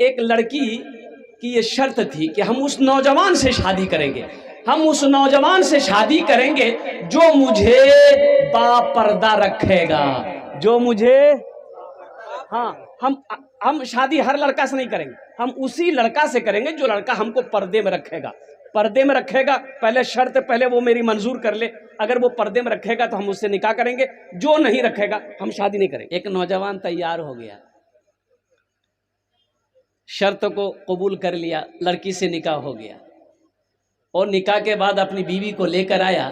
एक लड़की की ये शर्त थी कि हम उस नौजवान से शादी करेंगे, हम उस नौजवान से शादी करेंगे जो मुझे बापर्दा रखेगा, जो मुझे, हाँ, हम शादी हर लड़का से नहीं करेंगे, हम उसी लड़का से करेंगे जो लड़का हमको पर्दे में रखेगा। पर्दे में रखेगा, पहले शर्त, पहले वो मेरी मंजूर कर ले, अगर वो पर्दे में रखेगा तो हम उससे निकाह करेंगे, जो नहीं रखेगा हम शादी नहीं करेंगे। एक नौजवान तैयार हो गया, शर्त को कबूल कर लिया, लड़की से निकाह हो गया और निकाह के बाद अपनी बीवी को लेकर आया।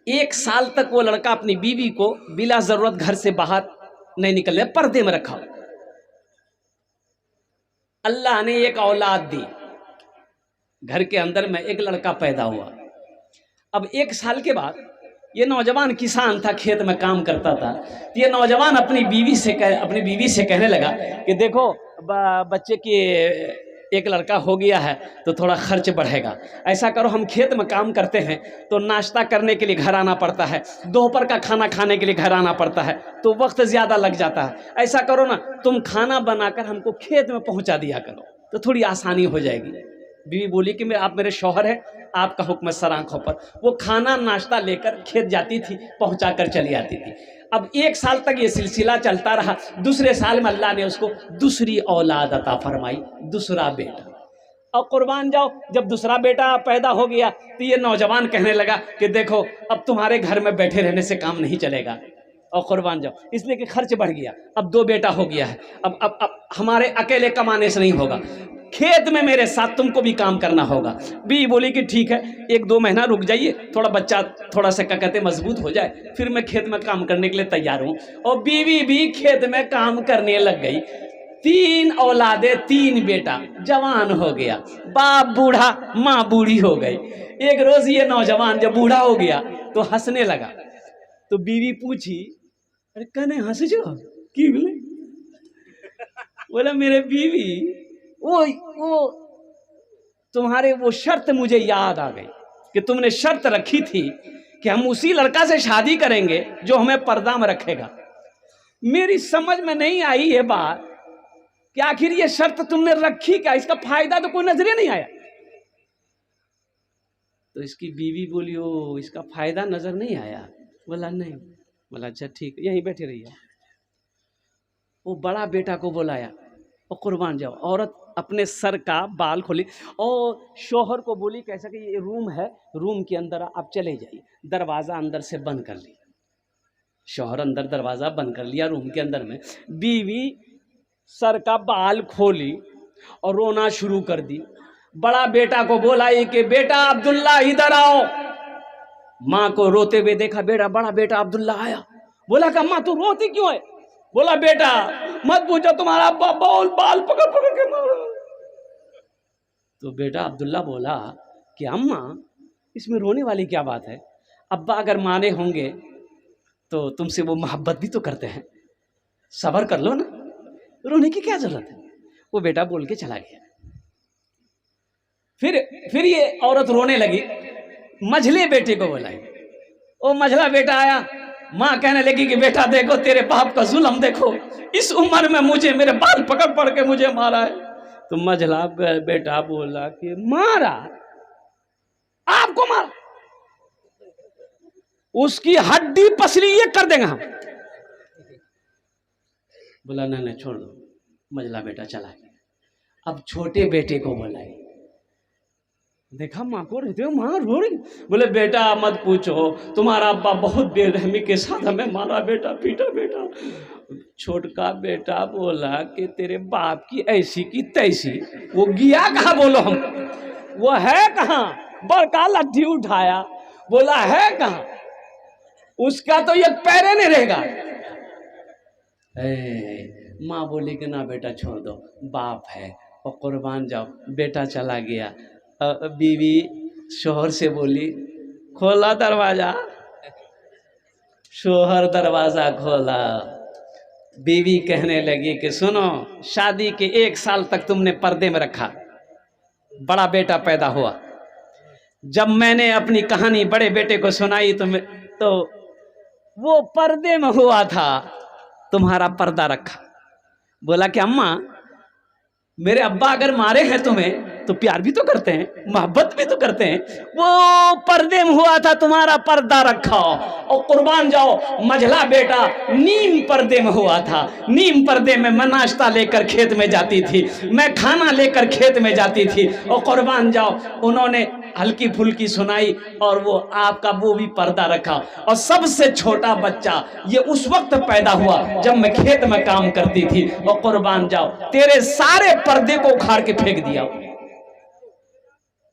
1 साल तक वो लड़का अपनी बीवी को बिला जरूरत घर से बाहर नहीं निकलने, पर्दे में रखा। अल्लाह ने एक औलाद दी, घर के अंदर में एक लड़का पैदा हुआ। अब 1 साल के बाद ये नौजवान किसान था, खेत में काम करता था। ये नौजवान अपनी बीवी से कहने लगा कि देखो बच्चे की एक लड़का हो गया है तो थोड़ा खर्च बढ़ेगा, ऐसा करो हम खेत में काम करते हैं तो नाश्ता करने के लिए घर आना पड़ता है, दोपहर का खाना खाने के लिए घर आना पड़ता है तो वक्त ज़्यादा लग जाता है, ऐसा करो ना तुम खाना बनाकर हमको खेत में पहुंचा दिया करो तो थोड़ी आसानी हो जाएगी। बीवी बोली कि आप मेरे शौहर हैं, आपका हुक्म सर आंखों पर। वो खाना नाश्ता लेकर खेत जाती थी, पहुंचा कर चली आती थी। अब 1 साल तक ये सिलसिला चलता रहा। दूसरे साल में अल्लाह ने उसको दूसरी औलाद अता फरमाई, दूसरा बेटा। और कुर्बान जाओ, जब दूसरा बेटा पैदा हो गया तो ये नौजवान कहने लगा कि देखो अब तुम्हारे घर में बैठे रहने से काम नहीं चलेगा, और कुर्बान जाओ, इसलिए कि खर्च बढ़ गया, अब 2 बेटा हो गया है, अब हमारे अकेले कमाने से नहीं होगा, खेत में मेरे साथ तुमको भी काम करना होगा। बीवी बोली कि ठीक है, 1-2 महीना रुक जाइए, थोड़ा बच्चा थोड़ा सा क्या कहते मजबूत हो जाए, फिर मैं खेत में काम करने के लिए तैयार हूँ। और बीवी भी खेत में काम करने लग गई। 3 औलादे, 3 बेटा, जवान हो गया, बाप बूढ़ा, माँ बूढ़ी हो गई। एक रोज ये नौजवान जब बूढ़ा हो गया तो हंसने लगा, तो बीवी पूछी, अरे कने हंस जो की बोले? बोला मेरे बीवी वो तुम्हारे वो शर्त मुझे याद आ गई कि तुमने शर्त रखी थी कि हम उसी लड़का से शादी करेंगे जो हमें पर्दा में रखेगा। मेरी समझ में नहीं आई ये बात कि आखिर ये शर्त तुमने रखी क्या, इसका फायदा तो कोई नजरे नहीं आया। तो इसकी बीवी बोली, ओ इसका फायदा नजर नहीं आया? बोला नहीं। बोला अच्छा ठीक, यहीं बैठे रहिए। वो बड़ा बेटा को बुलाया और कुर्बान जाओ, औरत अपने सर का बाल खोली और शौहर को बोली कैसा कि ये रूम है, रूम के अंदर आप चले जाइए, दरवाज़ा अंदर से बंद कर ली। शौहर अंदर दरवाज़ा बंद कर लिया रूम के अंदर में। बीवी सर का बाल खोली और रोना शुरू कर दी। बड़ा बेटा को बोला ये कि बेटा अब्दुल्ला इधर आओ। माँ को रोते हुए देखा, बड़ा बेटा अब्दुल्ला आया। बोला कि अम्मा तू रोती क्यों है? बोला बेटा मत पूछो, तुम्हारा अब्बा बाल पकड़ पकड़ के मारा। तो बेटा अब्दुल्ला बोला कि अम्मा इसमें रोने वाली क्या बात है, अब्बा अगर माने होंगे तो तुमसे वो मोहब्बत भी तो करते हैं, सब्र कर लो ना, रोने की क्या जरूरत है। वो बेटा बोल के चला गया। फिर ये औरत रोने लगी, मझले बेटे को बुलाई। वो मझला बेटा आया, माँ कहने लगी कि बेटा देखो तेरे बाप का जुल्म देखो, इस उम्र में मुझे मेरे बाल पकड़ पकड़ के मुझे मारा है। तो मझला बेटा बोला कि मारा, आपको मारा, उसकी हड्डी पसली ये कर देंगे हम। बोला नहीं छोड़ दो। मझला बेटा चला गया। अब छोटे बेटे को बुलाई, देखा माँ को रहते हो, माँ रो रही। बोले बेटा मत पूछो, तुम्हारा अब्बा बहुत बेरहमी के साथ हमें मारा, बेटा पीटा बेटा। छोटका बेटा बोला कि तेरे बाप की ऐसी की तैसी, वो गया कहाँ बोलो हम, वो है कहाँ? बड़का लट्ठी उठाया, बोला है कहाँ? उसका तो ये पैरे नहीं रहेगा। माँ बोली कि ना बेटा छोड़ दो, बाप है और कुर्बान जाओ। बेटा चला गया। बीवी शोहर से बोली खोला दरवाजा। शोहर दरवाजा खोला। बीवी कहने लगी कि सुनो, शादी के 1 साल तक तुमने पर्दे में रखा, बड़ा बेटा पैदा हुआ। जब मैंने अपनी कहानी बड़े बेटे को सुनाई तो वो पर्दे में हुआ था, तुम्हारा पर्दा रखा। बोला कि अम्मा मेरे अब्बा अगर मारे हैं तुम्हें तो प्यार भी तो करते हैं, मोहब्बत भी तो करते हैं। वो पर्दे में हुआ था, तुम्हारा पर्दा रखा और कुर्बान जाओ मझला बेटा नीम पर्दे में हुआ था। नीम पर्दे में मैं नाश्ता लेकर खेत में जाती थी, मैं खाना लेकर खेत में जाती थी और कुर्बान जाओ उन्होंने हल्की फुल्की सुनाई और वो आपका वो भी पर्दा रखा। और सबसे छोटा बच्चा ये उस वक्त पैदा हुआ जब मैं खेत में काम करती थी और कुर्बान जाओ तेरे सारे पर्दे को उखाड़ के फेंक दिया।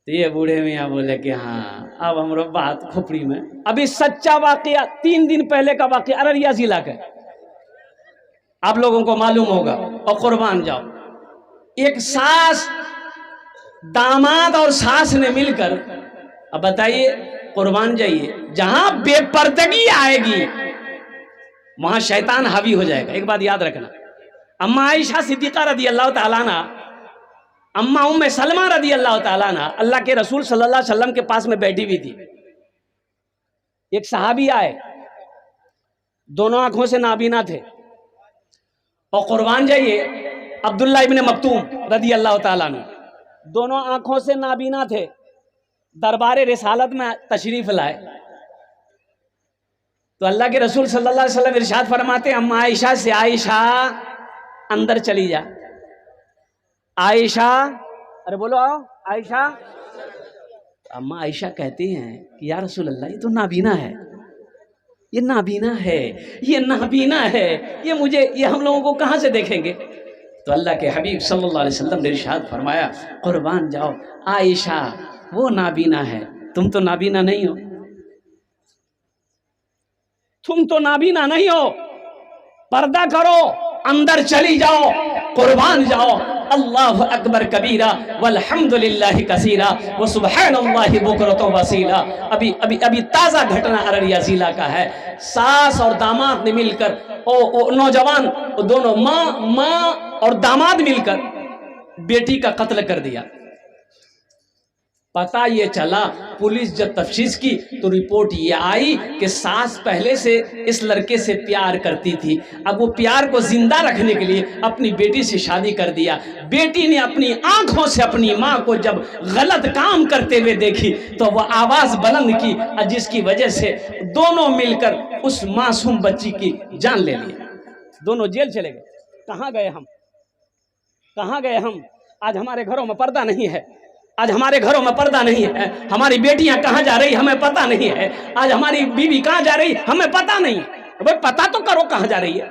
तो ये बूढ़े मियाँ बोले कि हाँ अब हमरो बात खोपड़ी में। अभी सच्चा वाकया 3 दिन पहले का वाकया अररिया जिला का, आप लोगों को मालूम होगा। और कुर्बान जाओ एक सास दामाद और सास ने मिलकर, अब बताइए कुर्बान जाइए, जहां बेपर्दगी आएगी वहां शैतान हावी हो जाएगा। एक बात याद रखना, अम्मा आयशा सिद्दीका रदी अल्लाह ताला अन्हा, अम्मा उम्मे सलमा रदी अल्लाह ताला अन्हा अल्लाह के रसूल सल्लल्लाहु अलैहि वसल्लम के पास में बैठी हुई थी। एक सहाबी आए, दोनों आंखों से नाबीना थे और कुर्बान जाइए अब्दुल्ला इब्ने मक्तूम रदी अल्लाह ताला अन्हु दोनों आंखों से नाबीना थे, दरबारे रिसालत में तशरीफ लाए। तो अल्लाह के रसूल सल्लल्लाहु अलैहि वसल्लम इरशाद फरमाते अम्मा आयशा से, आयशा अंदर चली जा। आयशा, अरे बोलो आओ आयशा। अम्मा आयशा कहती हैं कि या रसूल अल्लाह ये तो नाबीना है, ये नाबीना है, ये नाबीना है, ये हम लोगों को कहां से देखेंगे। तो अल्लाह के हबीब सल्लल्लाहु अलैहि वसल्लम ने इरशाद फरमाया कुर्बान जाओ आयशा वो नाबीना है, तुम तो नाबीना नहीं हो, तुम तो नाबीना नहीं हो, पर्दा करो अंदर चली जाओ, कुर्बान जाओ। अल्लाहु अकबर कबीरा वल्हम्दुलिल्लाहि कसीरा व सुब्हानल्लाहि बुकरतु वसीला। अभी अभी अभी ताज़ा घटना अररिया जिला का है। सास और दामाद ने मिलकर ओ नौजवान दोनों माँ और दामाद मिलकर बेटी का कत्ल कर दिया। पता ये चला, पुलिस जब तफ्तीश की तो रिपोर्ट ये आई कि सास पहले से इस लड़के से प्यार करती थी। अब वो प्यार को जिंदा रखने के लिए अपनी बेटी से शादी कर दिया। बेटी ने अपनी आंखों से अपनी माँ को जब गलत काम करते हुए देखी तो वह आवाज बुलंद की, जिसकी वजह से दोनों मिलकर उस मासूम बच्ची की जान ले ली। दोनों जेल चले गए। कहाँ गए हम, कहाँ गए हम? आज हमारे घरों में पर्दा नहीं है, आज हमारे घरों में पर्दा नहीं है। हमारी बेटियां कहाँ जा रही हमें पता नहीं है। आज हमारी बीवी कहाँ जा रही हमें पता नहीं है। भाई पता तो करो कहाँ जा रही है,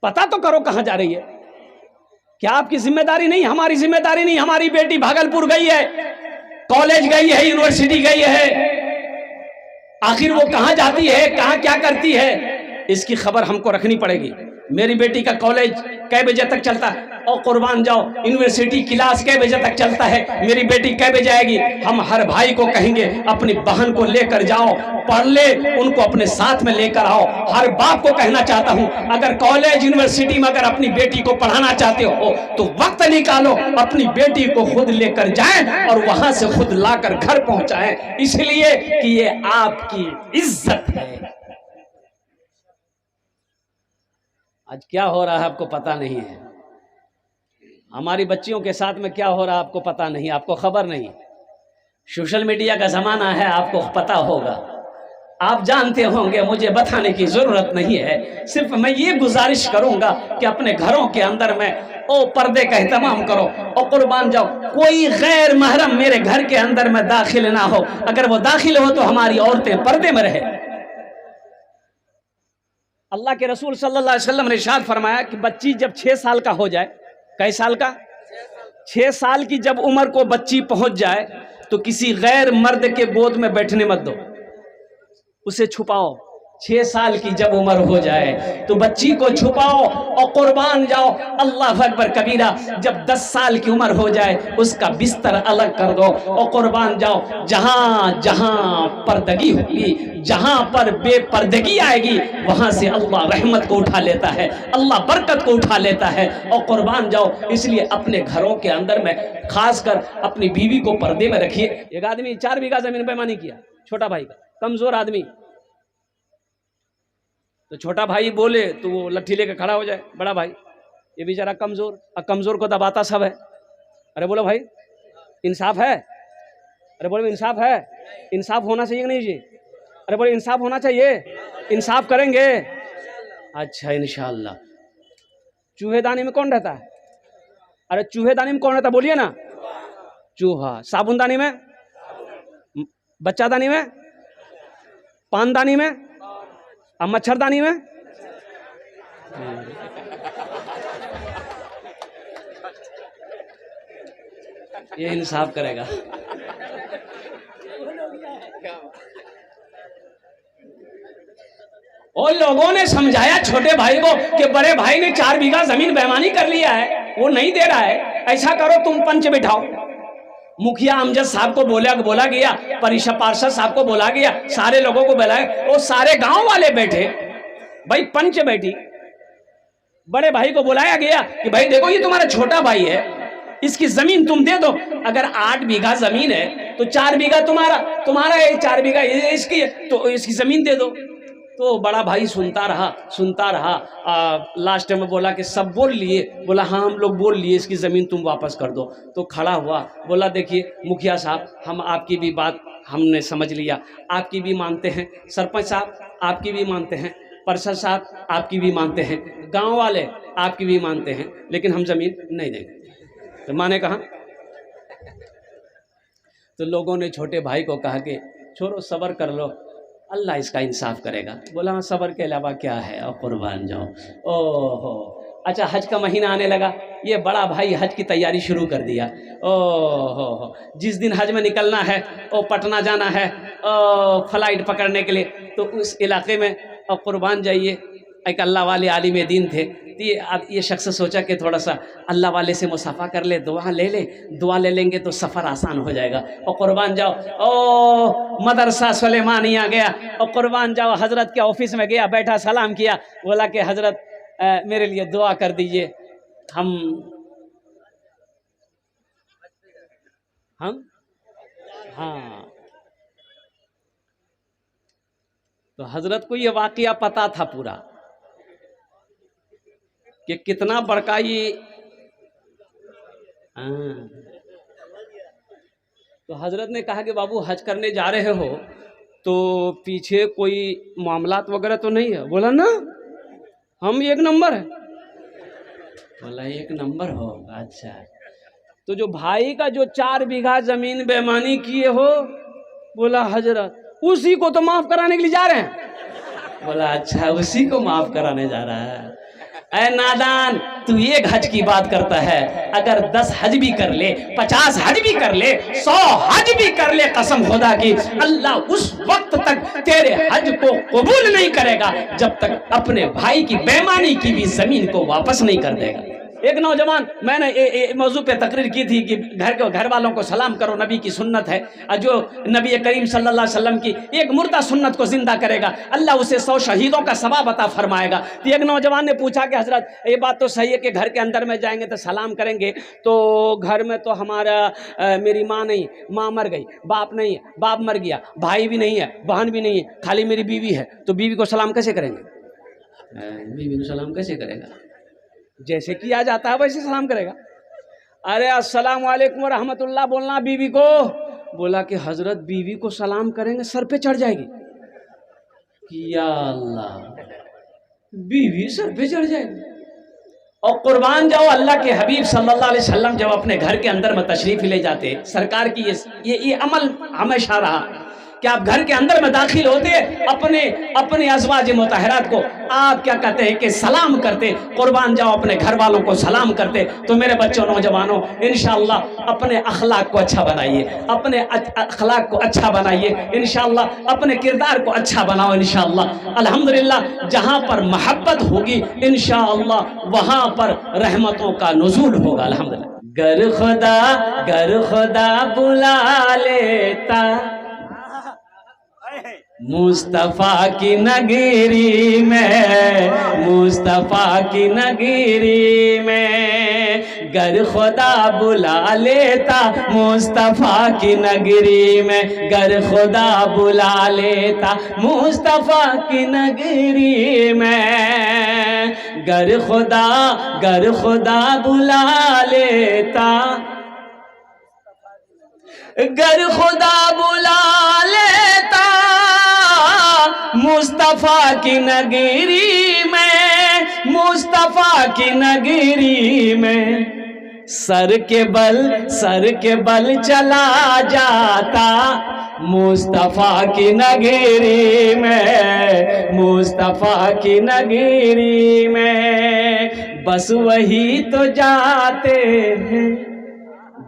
पता तो करो कहाँ जा रही है। क्या आपकी जिम्मेदारी नहीं, हमारी जिम्मेदारी नहीं? हमारी बेटी भागलपुर गई है, कॉलेज गई है, यूनिवर्सिटी गई है, आखिर वो कहाँ जाती है, कहाँ क्या करती है, इसकी खबर हमको रखनी पड़ेगी। मेरी बेटी का कॉलेज कै बजे तक चलता है और कुर्बान जाओ यूनिवर्सिटी क्लास कै बजे तक चलता है, मेरी बेटी कै बजे आएगी। हम हर भाई को कहेंगे अपनी बहन को लेकर जाओ, पढ़ ले, उनको अपने साथ में लेकर आओ। हर बाप को कहना चाहता हूं, अगर कॉलेज यूनिवर्सिटी में अगर अपनी बेटी को पढ़ाना चाहते हो तो वक्त निकालो, अपनी बेटी को खुद लेकर जाएं और वहां से खुद लाकर घर पहुंचाएं, इसलिए कि ये आपकी इज्जत है। आज क्या हो रहा है आपको पता नहीं है, हमारी बच्चियों के साथ में क्या हो रहा है आपको पता नहीं, आपको खबर नहीं। सोशल मीडिया का ज़माना है, आपको पता होगा, आप जानते होंगे, मुझे बताने की ज़रूरत नहीं है। सिर्फ मैं ये गुजारिश करूंगा कि अपने घरों के अंदर में पर्दे का एहतमाम करो और कुर्बान जाओ, कोई गैर महरम मेरे घर के अंदर में दाखिल ना हो। अगर वो दाखिल हो तो हमारी औरतें पर्दे में रहे। अल्लाह के रसूल सल्लल्लाहु अलैहि वसल्लम ने इरशाद फरमाया कि बच्ची जब 6 साल का हो जाए, कई साल का? 6 साल की जब उम्र को बच्ची पहुंच जाए तो किसी गैर मर्द के गोद में बैठने मत दो, उसे छुपाओ। 6 साल की जब उम्र हो जाए तो बच्ची को छुपाओ और कुर्बान जाओ। अल्लाह अकबर कबीरा, जब 10 साल की उम्र हो जाए उसका बिस्तर अलग कर दो और कुर्बान जाओ। जहां जहां पर्दगी होगी, जहां पर बेपर्दगी आएगी, वहां से अल्लाह रहमत को उठा लेता है, अल्लाह बरकत को उठा लेता है और कुर्बान जाओ। इसलिए अपने घरों के अंदर में खासकर अपनी बीवी को पर्दे में रखिए। एक आदमी 4 बीघा जमीन बेईमानी किया, छोटा भाई का, कमजोर आदमी, तो छोटा भाई बोले तो वो लट्ठी लेकर खड़ा हो जाए, बड़ा भाई ये बेचारा कमजोर, और कमजोर को दबाता सब है। अरे बोलो भाई इंसाफ है? अरे बोलो इंसाफ है? इंसाफ होना चाहिए कि नहीं जी? अरे बोलो इंसाफ होना चाहिए, इंसाफ करेंगे। अच्छा इंशाअल्लाह। चूहेदानी में कौन रहता है? अरे चूहेदानी में कौन रहता है बोलिए ना? चूहा। साबुनदानी में? बच्चादानी में? पानदानी में? और मच्छरदानी में? ये इंसाफ करेगा। और लोगों ने समझाया छोटे भाई को कि बड़े भाई ने 4 बीघा जमीन बेईमानी कर लिया है, वो नहीं दे रहा है, ऐसा करो तुम पंच बिठाओ। मुखिया अमजद साहब को बोला गया, परिषद पार्षद साहब को बोला गया, सारे लोगों को बुलाया, वो सारे गांव वाले बैठे, भाई पंच बैठी, बड़े भाई को बुलाया गया कि भाई देखो ये तुम्हारा छोटा भाई है, इसकी जमीन तुम दे दो। अगर 8 बीघा जमीन है तो 4 बीघा तुम्हारा है, 4 बीघा इसकी है, तो इसकी जमीन दे दो। तो बड़ा भाई सुनता रहा, लास्ट में बोला कि सब बोल लिए? बोला हाँ हम लोग बोल लिए, इसकी ज़मीन तुम वापस कर दो। तो खड़ा हुआ, बोला देखिए मुखिया साहब, हम आपकी भी बात हमने समझ लिया, आपकी भी मानते हैं, सरपंच साहब आपकी भी मानते हैं, पार्षद साहब आपकी भी मानते हैं, गांव वाले आपकी भी मानते हैं, लेकिन हम ज़मीन नहीं देंगे। तो माने कहा? तो लोगों ने छोटे भाई को कहा कि छोड़ो सब्र कर लो, अल्लाह इसका इंसाफ करेगा। बोला हाँ सब्र के अलावा क्या है, और कुर्बान जाओ। ओहो अच्छा, हज का महीना आने लगा, ये बड़ा भाई हज की तैयारी शुरू कर दिया। ओहो जिस दिन हज में निकलना है, ओ पटना जाना है, ओ फ्लाइट पकड़ने के लिए, तो उस इलाके में और कुर्बान जाइए। एक अल्लाह वाले आलिम दीन थे, ये शख्स सोचा कि थोड़ा सा अल्लाह वाले से मुसाफा कर ले, दुआ ले लेंगे तो सफ़र आसान हो जाएगा। और कुर्बान जाओ, ओ मदरसा सुलेमानिया गया, और कुर्बान जाओ हज़रत के ऑफिस में गया, बैठा सलाम किया, बोला कि हज़रत मेरे लिए दुआ कर दीजिए। हम हाँ, तो हज़रत को ये वाक़या पता था पूरा कि कितना बड़का ये। तो हजरत ने कहा कि बाबू हज करने जा रहे हो तो पीछे कोई मामलात वगैरह तो नहीं है? बोला ना हम 1 नंबर है। बोला 1 नंबर हो? अच्छा, तो जो भाई का जो 4 बीघा जमीन बेईमानी किए हो, बोला हजरत उसी को तो माफ कराने के लिए जा रहे हैं। बोला अच्छा, उसी को माफ कराने जा रहा है। ऐ नादान, तू 1 हज की बात करता है, अगर 10 हज भी कर ले, 50 हज भी कर ले, 100 हज भी कर ले, कसम खुदा की अल्लाह उस वक्त तक तेरे हज को कबूल नहीं करेगा जब तक अपने भाई की बेईमानी की भी जमीन को वापस नहीं कर देगा। एक नौजवान, मैंने मौजू पे तकरीर की थी कि घर वालों को सलाम करो, नबी की सुन्नत है, और जो नबी करीम सल्लल्लाहु अलैहि वसल्लम की एक मुर्दा सुन्नत को जिंदा करेगा, अल्लाह उसे 100 शहीदों का सवाब अता फरमाएगा। तो एक नौजवान ने पूछा कि हजरत ये बात तो सही है कि घर के अंदर में जाएंगे तो सलाम करेंगे, तो घर में तो हमारा मेरी माँ नहीं, माँ मर गई, बाप नहीं है, बाप मर गया, भाई भी नहीं है, बहन भी नहीं है, खाली मेरी बीवी है, तो बीवी को सलाम कैसे करेंगे? बीवी को सलाम कैसे करेगा? जैसे किया जाता है वैसे सलाम करेगा। अरे अस्सलाम वालेकुम व रहमतुल्लाह बोलना बीवी को। बोला कि हजरत बीवी को सलाम करेंगे सर पे चढ़ जाएगी। या अल्लाह, बीवी सर पे चढ़ जाएगी। और कुर्बान जाओ, अल्लाह के हबीब सल्लल्लाहु अलैहि वसल्लम जब अपने घर के अंदर में तशरीफ ले जाते, सरकार की ये अमल हमेशा रहा कि आप घर के अंदर में दाखिल होते, अपने अज़वाज मुतहरात को आप क्या कहते हैं कि सलाम करते। कुर्बान जाओ, अपने घर वालों को सलाम करते। तो मेरे बच्चों, नौजवानों, इंशाअल्लाह अपने अखलाक को अच्छा बनाइए, अपने अखलाक को अच्छा बनाइए, इंशाअल्लाह अपने किरदार को अच्छा बनाओ। इंशाअल्लाह अल्हम्दुलिल्लाह जहाँ पर मोहब्बत होगी इंशाअल्लाह वहाँ पर रहमतों का नुज़ूल होगा। अल्हम्दुलिल्लाह। गर खुदा बुला लेता मुस्तफ़ा की नगरी में, मुस्तफ़ा की नगरी में, गर खुदा बुला लेता मुस्तफ़ा की नगरी में, गर खुदा बुला लेता मुस्तफ़ा की नगरी में, गर खुदा बुला लेता, गर खुदा बुला लेता मुस्तफ़ा की नगरी में, मुस्तफ़ा की नगरी में, सर के बल चला जाता मुस्तफ़ा की नगरी में, मुस्तफ़ा की नगरी में। बस वही तो जाते हैं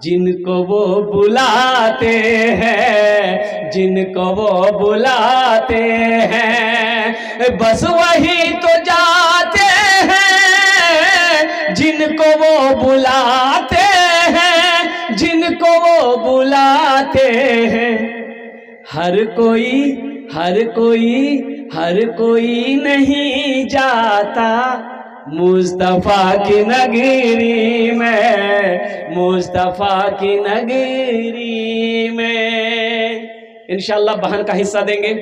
जिनको वो बुलाते हैं, जिनको वो बुलाते हैं। बस वही तो जाते हैं जिनको वो बुलाते हैं, जिनको वो बुलाते हैं। हर कोई नहीं जाता मुस्तफ़ा की नगरी में, मुस्तफ़ा की नगरी में। इंशाअल्लाह बहन का हिस्सा देंगे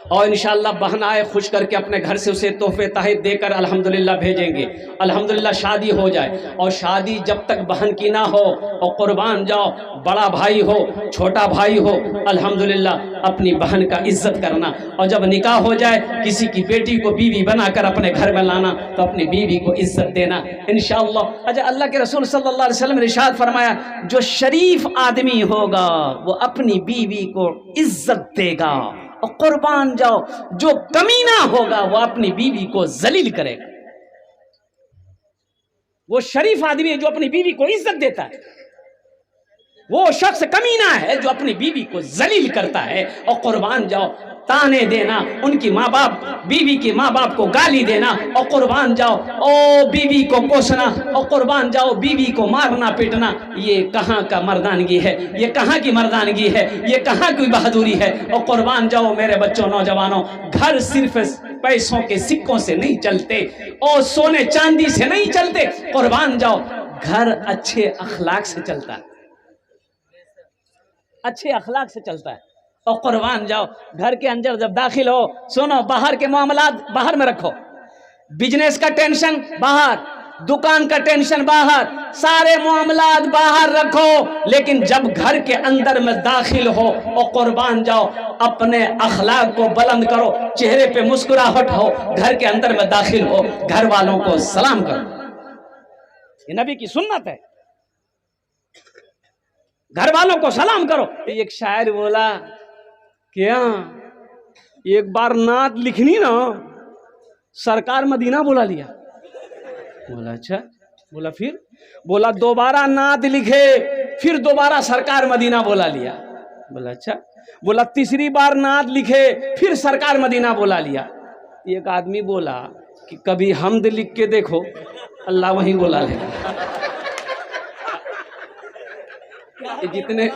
और इंशाअल्लाह बहन आए खुश करके अपने घर से उसे तोहफे तहत देकर अल्हम्दुलिल्लाह भेजेंगे। अल्हम्दुलिल्लाह शादी हो जाए, और शादी जब तक बहन की ना हो और कुर्बान जाओ, बड़ा भाई हो छोटा भाई हो, अल्हम्दुलिल्लाह अपनी बहन का इज्जत करना। और जब निकाह हो जाए किसी की बेटी को बीवी बनाकर अपने घर में लाना तो अपनी बीवी को इज्जत देना इंशाअल्लाह। अच्छा, अल्लाह के रसूल सल्लल्लाहु अलैहि वसल्लम ने इरशाद फरमाया, जो शरीफ आदमी होगा वो अपनी बीवी को इज्जत देगा, और कुर्बान जाओ जो कमीना होगा वो अपनी बीवी को जलील करेगा। वो शरीफ आदमी है जो अपनी बीवी को इज्जत देता है, वो शख्स कमीना है जो अपनी बीवी को जलील करता है। और कुर्बान जाओ ताने देना, उनकी माँ बाप, बीवी के माँ बाप को गाली देना, और कुर्बान जाओ ओ बीवी को कोसना, और कुर्बान जाओ बीवी को मारना पीटना, ये कहाँ का मर्दानगी है, ये कहाँ की मर्दानगी है, ये कहाँ की बहादुरी है। और कुर्बान जाओ मेरे बच्चों, नौजवानों, घर सिर्फ पैसों के सिक्कों से नहीं चलते और सोने चांदी से नहीं चलते। कुर्बान जाओ घर अच्छे अखलाक से चलता है, अच्छे अखलाक से चलता है। और कुर्बान जाओ घर के अंदर जब दाखिल हो, सुनो, बाहर के मामलात बाहर में रखो, बिजनेस का टेंशन बाहर, दुकान का टेंशन बाहर, सारे मामलात बाहर रखो, लेकिन जब घर के अंदर में दाखिल हो और कुर्बान जाओ अपने अखलाक को बुलंद करो, चेहरे पे मुस्कुराहट हो, घर के अंदर में दाखिल हो घर वालों को सलाम करो। ये नबी की सुन्नत है, घर वालों को सलाम करो। एक शायर बोला, क्या एक बार नात लिखनी ना, सरकार मदीना बुला लिया। बोला अच्छा, बोला फिर, बोला दोबारा नात लिखे, फिर दोबारा सरकार मदीना बुला लिया। बोला अच्छा, बोला तीसरी बार नात लिखे, फिर सरकार मदीना बुला लिया। एक आदमी बोला कि कभी हमद लिख के देखो, अल्लाह वहीं बुला लेगा। जितने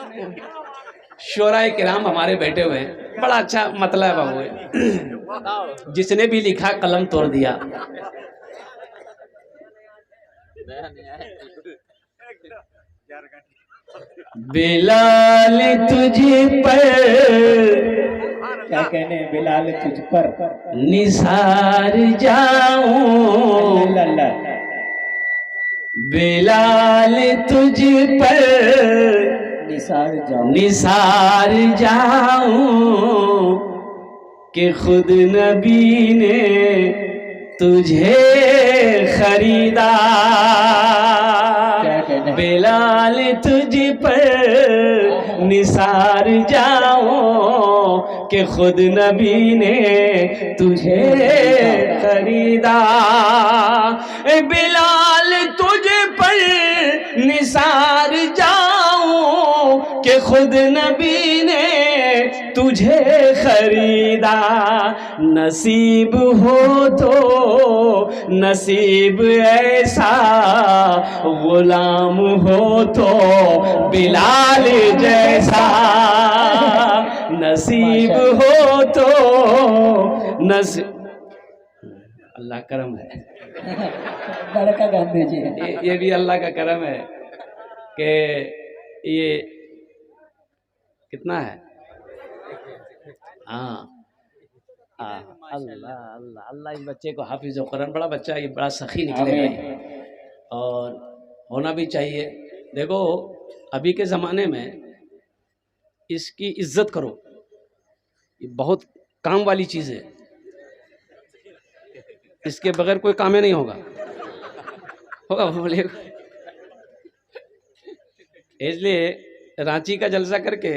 शोराए किराम हमारे बैठे हुए हैं, बड़ा अच्छा मतलब बाबू है, जिसने भी लिखा कलम तोड़ दिया। बिलाल तुझे पर, क्या कहने, बिलाल तुझ पर निसार जाऊं, बिलाल तुझ पर निसार जाऊं कि खुद नबी ने तुझे खरीदा। बिलाल तुझ पर निसार जाऊं कि खुद नबी ने तुझे खरीदा। बिलाल तुझ पर निसार जाऊं कि खुद नबी ने तुझे खरीदा। नसीब हो तो नसीब ऐसा, गुलाम हो तो बिलाल जैसा। नसीब हो तो नसीब, अल्लाह करम है। बड़का गांधी जी ये भी अल्लाह का करम है कि ये कितना है। हाँ अल्लाह अल्लाह अल्लाह इस बच्चे को हाफिज कुरान, बड़ा बच्चा ये बड़ा सखी निकलेगा ये, और होना भी चाहिए। देखो अभी के ज़माने में इसकी इज्जत करो, ये बहुत काम वाली चीज़ है, इसके बगैर कोई काम ही नहीं होगा बोले। इसलिए रांची का जलसा करके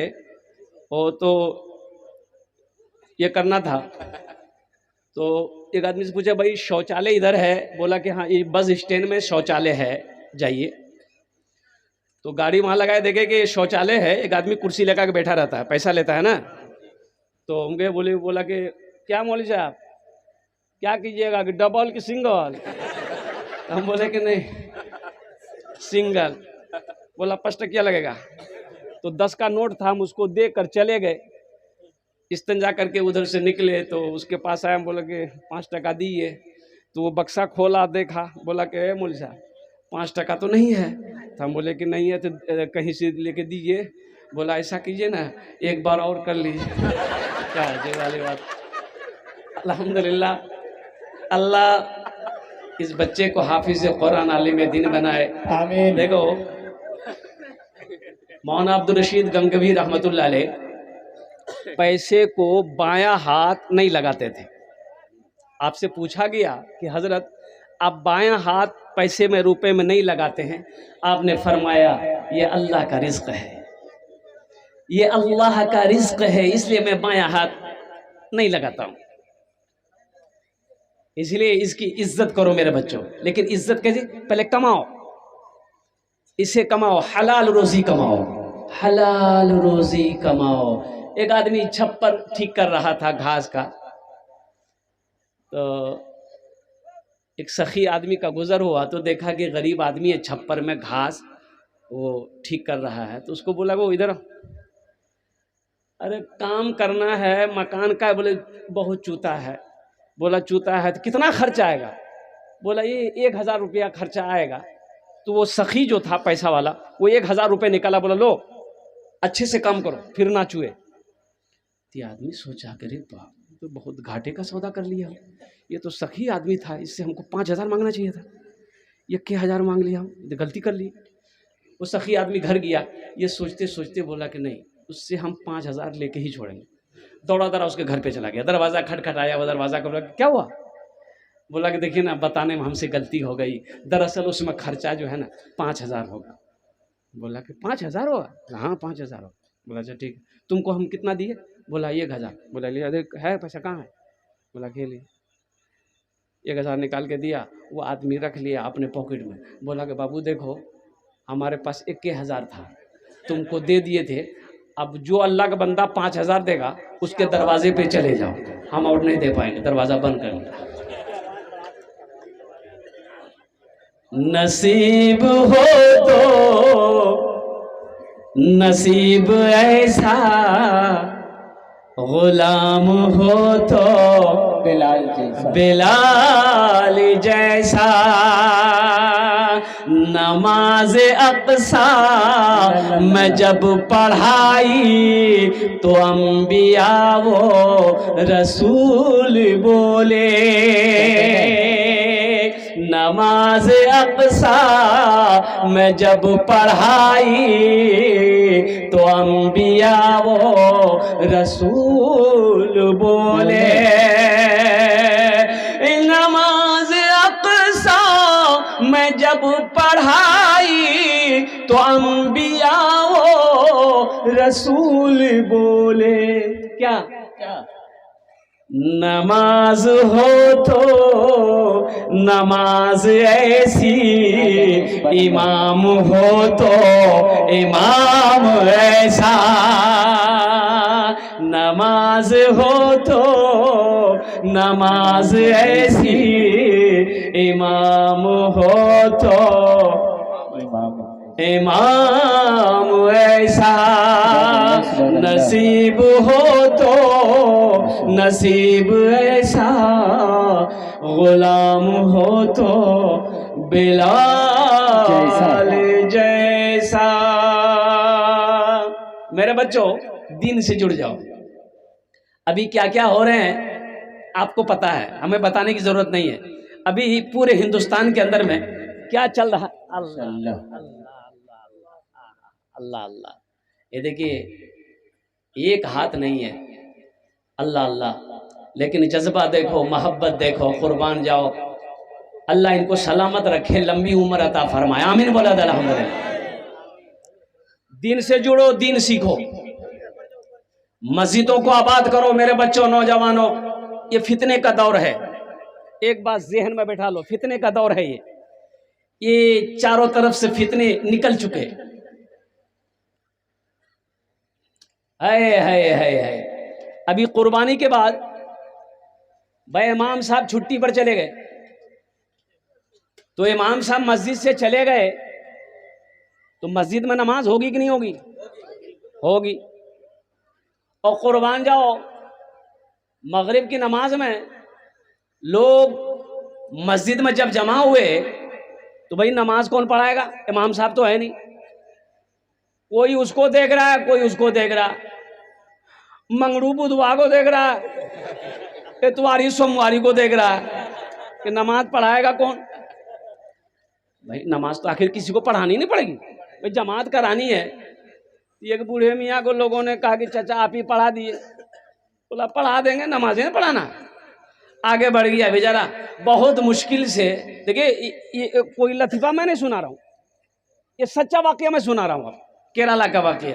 वो तो ये करना था, तो एक आदमी से पूछा भाई शौचालय इधर है, बोला कि हाँ ये बस स्टैंड में शौचालय है जाइए। तो गाड़ी वहाँ लगाए, देखे कि शौचालय है, एक आदमी कुर्सी लगा के बैठा रहता है, पैसा लेता है ना। तो हम गए, बोला कि क्या मौलवी साहब क्या कीजिएगा कि डबल कि सिंगल? हम बोले कि नहीं सिंगल। बोला 5 टकिया लगेगा। तो 10 का नोट था, हम उसको दे कर चले गए, इस्तंजा करके उधर से निकले तो उसके पास आया, हम बोले कि 5 टका दिए। तो वो बक्सा खोला, देखा, बोला कि मौलवी साहब 5 टका तो नहीं है। तो हम बोले कि नहीं है तो कहीं से लेके दीजिए। बोला ऐसा कीजिए ना, एक बार और कर लीजिए। क्या है ये वाली बात। अल्हम्दुलिल्लाह अल्लाह इस बच्चे को हाफिज कुरान आलिम दीन बनाए, आमीन। देखो मौलाना अब्दुल रशीद गंगवी रहमतुल्लाह अलैह पैसे को बायां हाथ नहीं लगाते थे। आपसे पूछा गया कि हजरत आप बायां हाथ पैसे में रुपए में नहीं लगाते हैं, आपने फरमाया ये अल्लाह का रिज्क है, ये अल्लाह का रिज्क है, इसलिए मैं बायां हाथ नहीं लगाता हूं। इसलिए इसकी इज्जत करो मेरे बच्चों। लेकिन इज्जत कैसे? पहले कमाओ, इसे कमाओ, हलाल रोजी कमाओ, हलाल रोजी कमाओ। एक आदमी छप्पर ठीक कर रहा था घास का, तो एक सखी आदमी का गुजर हुआ, तो देखा कि गरीब आदमी है छप्पर में घास वो ठीक कर रहा है। तो उसको बोला वो इधर, अरे काम करना है, मकान का है। बोले बहुत चूता है। बोला चूता है तो कितना खर्चा आएगा? बोला ये 1000 रुपया खर्चा आएगा। तो वो सखी जो था पैसा वाला, वो 1000 रुपये निकाला, बोला लो अच्छे से काम करो फिर ना चुए। तो आदमी सोचा करे बाप तो बहुत घाटे का सौदा कर लिया, ये तो सखी आदमी था, इससे हमको 5000 मांगना चाहिए था, ये 1000 मांग लिया, हम गलती कर ली। वो सखी आदमी घर गया, ये सोचते सोचते बोला कि नहीं उससे हम 5000 लेके ही छोड़ेंगे। दौड़ा दौड़ा उसके घर पे चला गया, दरवाज़ा खटखटाया, वो दरवाज़ा खोला, क्या हुआ? बोला कि देखिए ना बताने में हमसे गलती हो गई, दरअसल उसमें खर्चा जो है ना 5000 होगा। बोला कि 5000 होगा? हाँ 5000 होगा। बोला अच्छा ठीक, तुमको हम कितना दिए? बोला 1000। बोला लिया, अरे है पैसा कहाँ है? बोला के लिए 1000 निकाल के दिया। वो आदमी रख लिया अपने पॉकेट में। बोला कि बाबू देखो हमारे पास 1000 था, तुमको दे दिए थे, अब जो अल्लाह का बंदा 5000 देगा उसके दरवाजे पे चले जाओ, हम और नहीं दे पाएंगे, दरवाज़ा बंद कर लिया। नसीब हो तो नसीब ऐसा, गुलाम हो तो बिलाल जैसा, नमाज अक़सा मैं जब पढ़ाई तो अंबिया वो रसूल बोले, नमाज अक़सा मैं जब पढ़ाई तो अंबिया वो रसूल बोले, नमाज अक़सा मैं जब पढ़ाई तो अंबिया वो रसूल बोले। क्या नमाज हो तो नमाज ऐसी, इमाम हो तो इमाम ऐसा, नमाज हो तो नमाज ऐसी, इमाम हो तो इमाम ऐसा, नसीब हो तो नसीब ऐसा, गुलाम हो तो बिलाल जैसा। मेरे बच्चों, दीन से जुड़ जाओ। अभी क्या क्या हो रहे हैं आपको पता है, हमें बताने की जरूरत नहीं है। अभी पूरे हिंदुस्तान के अंदर में क्या चल रहा है, अल्लाह अल्लाह अल्लाह अल्लाह। ये देखिए, एक हाथ नहीं है, अल्लाह अल्लाह। लेकिन जज्बा देखो, मोहब्बत देखो, कुर्बान जाओ। अल्लाह इनको सलामत रखे, लंबी उम्र अता फरमाए, आमीन बोला अल्हम्दुलिल्लाह। दीन से जुड़ो, दीन सीखो, मस्जिदों को आबाद करो। मेरे बच्चों, नौजवानों, ये फितने का दौर है। एक बात जहन में बैठा लो, फितने का दौर है ये चारों तरफ से फितने निकल चुके। है अभी कुर्बानी के बाद भाई इमाम साहब छुट्टी पर चले गए, तो इमाम साहब मस्जिद से चले गए तो मस्जिद में नमाज होगी कि नहीं होगी? होगी। और कुर्बान जाओ, मगरिब की नमाज में लोग मस्जिद में जब जमा हुए तो भाई नमाज कौन पढ़ाएगा? इमाम साहब तो है नहीं। कोई उसको देख रहा है, कोई उसको देख रहा, मंगरू बुधवार को देख रहा, इतवारी सोमवारी को देख रहा कि नमाज पढ़ाएगा कौन? भाई नमाज तो आखिर किसी को पढ़ानी नहीं पड़ेगी, भाई जमात करानी है। एक बूढ़े मियाँ को लोगों ने कहा कि चाचा आप ही पढ़ा दिए। बोला पढ़ा देंगे, नमाजें पढ़ाना। आगे बढ़ गया बेचारा, बहुत मुश्किल से। देखिए ये कोई लतीफा मैं नहीं सुना रहा हूँ, ये सच्चा वाकया मैं सुना रहा हूँ, केरला का वाकया।